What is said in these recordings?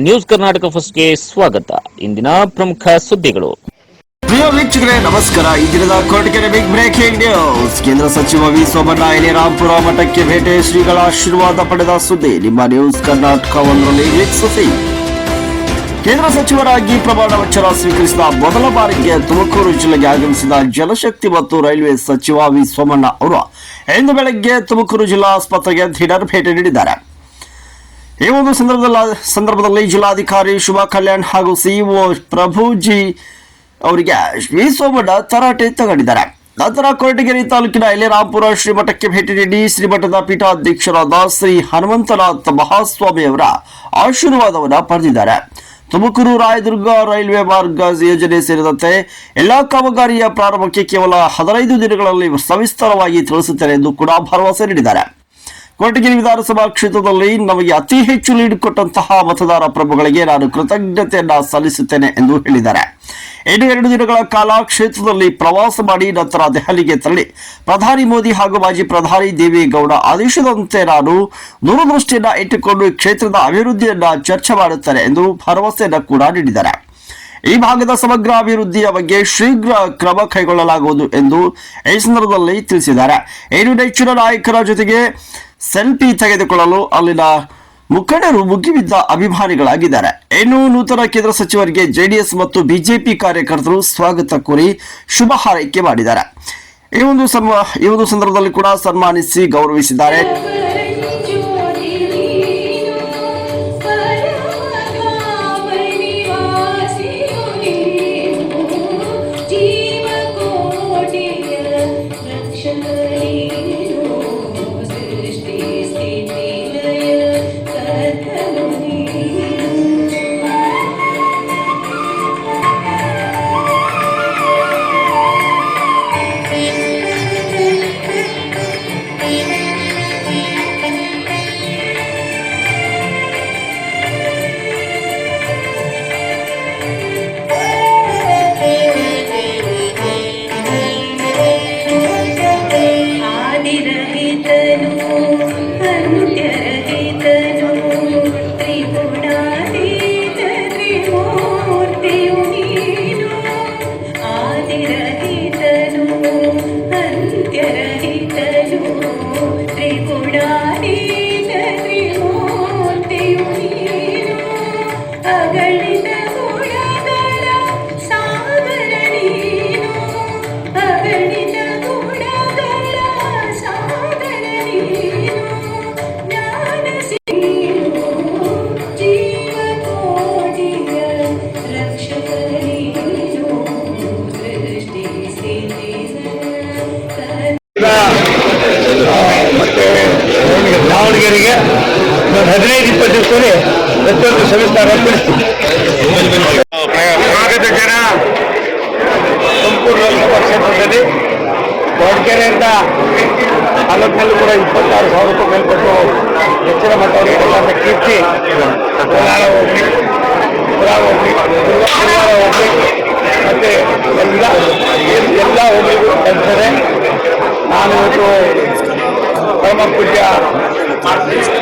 News Karnataka ಫಸ್ಟ್ಗೆ ಸ್ವಾಗತ. ಇಂದಿನ ಪ್ರಮುಖ ಸುದ್ದಿಗಳು. ಪ್ರಿಯ ವೀಕ್ಷಕರೇ ನಮಸ್ಕಾರ. ಈ ದಿನದ ಕೊರಟಗೆರೆ ಬಿಗ್ ಬ್ರೇಕಿಂಗ್ ನ್ಯೂಸ್. ಕೇಂದ್ರ ಸಚಿವ ವಿ ಸೋಮಣ್ಣ ಎಲಿರಾಂಪುರ ಮಠಕ್ಕೆ ಭೇಟಿ, ಶ್ರೀಗಳ ಆಶೀರ್ವಾದ ಪಡೆದ ಸುದ್ದಿ ನಿಮ್ಮ ನ್ಯೂಸ್ ಕರ್ನಾಟಕ ಒಂದರಲ್ಲಿ ವೀಕ್ಷಿಸಿ. ಕೇಂದ್ರ ಸಚಿವರಾಗಿ ಪ್ರಮಾಣ ವಚನ ಸ್ವೀಕರಿಸಿದ ಮೊದಲ ಬಾರಿಗೆ ತುಮಕೂರು ಜಿಲ್ಲೆಗೆ ಆಗಮಿಸಿದ ಜಲಶಕ್ತಿ ಮತ್ತು ರೈಲ್ವೆ ಸಚಿವ ವಿ ಸೋಮಣ್ಣ ಅವರು ಇಂದು ಬೆಳಗ್ಗೆ ತುಮಕೂರು ಜಿಲ್ಲಾ ಆಸ್ಪತ್ರೆಗೆ ದಿಢೀರ್ ಭೇಟಿ ನೀಡಿದ್ದಾರೆ. ಈ ಒಂದು ಸಂದರ್ಭದಲ್ಲಿ ಜಿಲ್ಲಾಧಿಕಾರಿ ಶುಭಾ ಕಲ್ಯಾಣ್ ಹಾಗೂ ಸಿಇಒ ಪ್ರಭುಜಿ ಅವರಿಗೆ ವಿ ಸೋಮಣ್ಣ ತರಾಟೆ ತಗೊಂಡಿದ್ದಾರೆ. ನಂತರ ಕೊರಟಗೆರೆ ತಾಲೂಕಿನ ಎಲಿರಾಂಪುರ ಶ್ರೀಮಠಕ್ಕೆ ಭೇಟಿ ನೀಡಿ ಶ್ರೀಮಠದ ಪೀಠಾಧ್ಯಕ್ಷರಾದ ಶ್ರೀ ಹನುಮಂತನಾಥ ಮಹಾಸ್ವಾಮಿ ಅವರ ಆಶೀರ್ವಾದವನ್ನು ಪಡೆದಿದ್ದಾರೆ. ತುಮಕೂರು ರಾಯದುರ್ಗ ರೈಲ್ವೆ ಮಾರ್ಗ ಯೋಜನೆ ಸೇರಿದಂತೆ ಎಲ್ಲಾ ಕಾಮಗಾರಿಯ ಪ್ರಾರಂಭಕ್ಕೆ ಕೇವಲ 15 ದಿನಗಳಲ್ಲಿ ಸವಿಸ್ತರವಾಗಿ ತಿಳಿಸುತ್ತೇನೆ ಎಂದು ಕೂಡ ಭರವಸೆ ನೀಡಿದ್ದಾರೆ. ಕೊರಟಗೆರೆ ವಿಧಾನಸಭಾ ಕ್ಷೇತ್ರದಲ್ಲಿ ನಮಗೆ ಅತಿ ಹೆಚ್ಚು ಲೀಡ್ ಕೊಟ್ಟಂತಹ ಮತದಾರ ಪ್ರಭುಗಳಿಗೆ ನಾನು ಕೃತಜ್ಞತೆಯನ್ನ ಸಲ್ಲಿಸುತ್ತೇನೆ ಎಂದು ಹೇಳಿದ್ದಾರೆ. 2 ದಿನಗಳ ಕಾಲ ಕ್ಷೇತ್ರದಲ್ಲಿ ಪ್ರವಾಸ ಮಾಡಿ ನಂತರ ದೆಹಲಿಗೆ ತೆರಳಿ ಪ್ರಧಾನಿ ಮೋದಿ ಹಾಗೂ ಮಾಜಿ ಪ್ರಧಾನಿ ದೇವೇಗೌಡ ಆದೇಶದಂತೆ ನಾನು ದೂರದೃಷ್ಟಿಯನ್ನ ಇಟ್ಟುಕೊಂಡು ಕ್ಷೇತ್ರದ ಅಭಿವೃದ್ಧಿಯನ್ನ ಚರ್ಚೆ ಮಾಡುತ್ತೇನೆ ಎಂದು ಭರವಸೆಯನ್ನ ಕೂಡ ನೀಡಿದ್ದಾರೆ. ಈ ಭಾಗದ ಸಮಗ್ರ ಅಭಿವೃದ್ಧಿಯ ಬಗ್ಗೆ ಶೀಘ್ರ ಕ್ರಮ ಕೈಗೊಳ್ಳಲಾಗುವುದು ಎಂದು ಈ ಸಂದರ್ಭದಲ್ಲಿ ತಿಳಿಸಿದ್ದಾರೆ. ಏನು ನೆಚ್ಚಿನ ನಾಯಕರ ಜೊತೆಗೆ ಸೆಲ್ಫಿ ತೆಗೆದುಕೊಳ್ಳಲು ಅಲ್ಲಿನ ಮುಖಂಡರು ಮುಗಿಬಿದ್ದ ಅಭಿಮಾನಿಗಳಾಗಿದ್ದಾರೆ. ಇನ್ನು ನೂತನ ಕೇಂದ್ರ ಸಚಿವರಿಗೆ ಜೆಡಿಎಸ್ ಮತ್ತು ಬಿಜೆಪಿ ಕಾರ್ಯಕರ್ತರು ಸ್ವಾಗತ ಕೋರಿ ಶುಭ ಹಾರೈಕೆ ಮಾಡಿದ್ದಾರೆ. ಈ ಒಂದು ಸಂದರ್ಭದಲ್ಲಿ ಕೂಡ ಸನ್ಮಾನಿಸಿ ಗೌರವಿಸಿದ್ದಾರೆ. ದಾವಣಗೆರೆಗೆ 15-20 ದಿವಸದಲ್ಲಿ ಪ್ರತಿಯೊಂದು ಸವಿಸ್ತಾರ ತಿಳಿಸ್ತೀವಿ. ಭಾಗದ ಜನ ತುಮಕೂರು ಲೋಕಸಭಾ ಕ್ಷೇತ್ರದಲ್ಲಿ ಕೊರಟಗೆರೆಯಿಂದ ತಾಲೂಕಿನಲ್ಲೂ ಕೂಡ 26,000 ರೂಪಾಯಿ ಮೇಲ್ಪಟ್ಟು ಹೆಚ್ಚಿನ ಮತದಾರರ ಕೀರ್ತಿ ಕೋಲಾರ ಹೋಗ್ಲಿ, ಹೋಗ್ಲಿ ಮತ್ತೆ ಎಲ್ಲ ಹೋಗ್ಲಿಗೂ ಕಲಿಸದೆ ನಾನು ಇವತ್ತು ಪರಮ ಪೂಜ್ಯ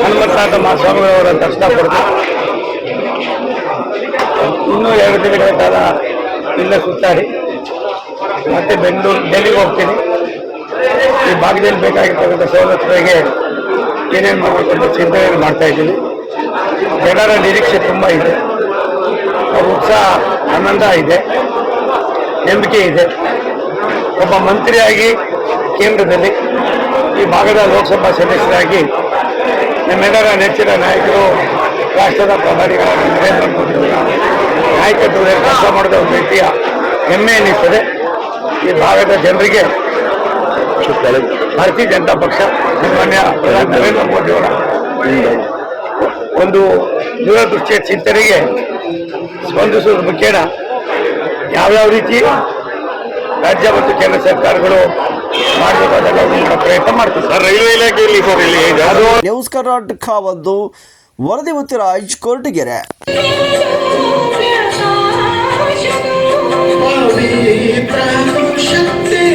ಹನುಮಂತನಾಥ ಮಹಾಸ್ವಾಮಿಯವರ ದರ್ಶನ ಪಡೆದು ಇನ್ನೂ 2 ದಿನಗಳ ಕಾಲ ಇಲ್ಲೇ ಸುತ್ತಾಡಿ ಮತ್ತೆ ಡೆಲ್ಲಿಗೆ ಹೋಗ್ತೀನಿ. ಈ ಭಾಗದಲ್ಲಿ ಬೇಕಾಗಿರ್ತಕ್ಕಂಥ ಸವಲತ್ತುಗಳಿಗೆ ಏನೇನು ಮಾಡಬೇಕಂತ ಚಿಂತನೆ ಮಾಡ್ತಾ ಇದ್ದೀನಿ. ಜನರ ನಿರೀಕ್ಷೆ ತುಂಬ ಇದೆ, ಅವ್ರ ಉತ್ಸಾಹ ಆನಂದ ಇದೆ, ನಂಬಿಕೆ ಇದೆ. ಒಬ್ಬ ಮಂತ್ರಿಯಾಗಿ ಕೇಂದ್ರದಲ್ಲಿ ಈ ಭಾಗದ ಲೋಕಸಭಾ ಸದಸ್ಯರಾಗಿ ನಮ್ಮೆಲ್ಲರ ನೆಚ್ಚಿನ ನಾಯಕರು ರಾಷ್ಟ್ರದ ಪ್ರಧಾನಿಗಳಾದ ನರೇಂದ್ರ ಮೋದಿ ಅವರ ನಾಯಕತ್ವದಲ್ಲಿ ಕೆಲಸ ಮಾಡಿದ ಒಂದು ರೀತಿಯ ಹೆಮ್ಮೆ ಎನ್ನಿಸ್ತದೆ. ಈ ಭಾಗದ ಜನರಿಗೆ ಭಾರತೀಯ ಜನತಾ ಪಕ್ಷ ಸನ್ಮಾನ್ಯ ಪ್ರಧಾನಿ ನರೇಂದ್ರ ಮೋದಿ ಅವರ ಒಂದು ದೂರದೃಷ್ಟಿಯ ಚಿಂತನೆಗೆ ಸ್ಪಂದಿಸುವುದರ ಮುಖೇನ ಯಾವ್ಯಾವ ರೀತಿ ರಾಜ್ಯ ಮತ್ತು ಕೇಂದ್ರ ಸರ್ಕಾರಗಳು ಮಾಡಬೇಕಾದೆಲ್ಲ ಮಾಡೋ ಪ್ರಯತ್ನ ಮಾಡ್ತೀವಿ ಸರ್. ರೈಲ್ವೆ ಇಲಾಖೆಯಲ್ಲಿ ಸರ್ ಇಲ್ಲಿ ನ್ಯೂಸ್ ಕರ್ನಾಟಕ ಒಂದು ವರದಿ ಮುತ್ತಿರಾಜ್, ಕೊರಟಗೆರೆ. ಶಕ್ತಿ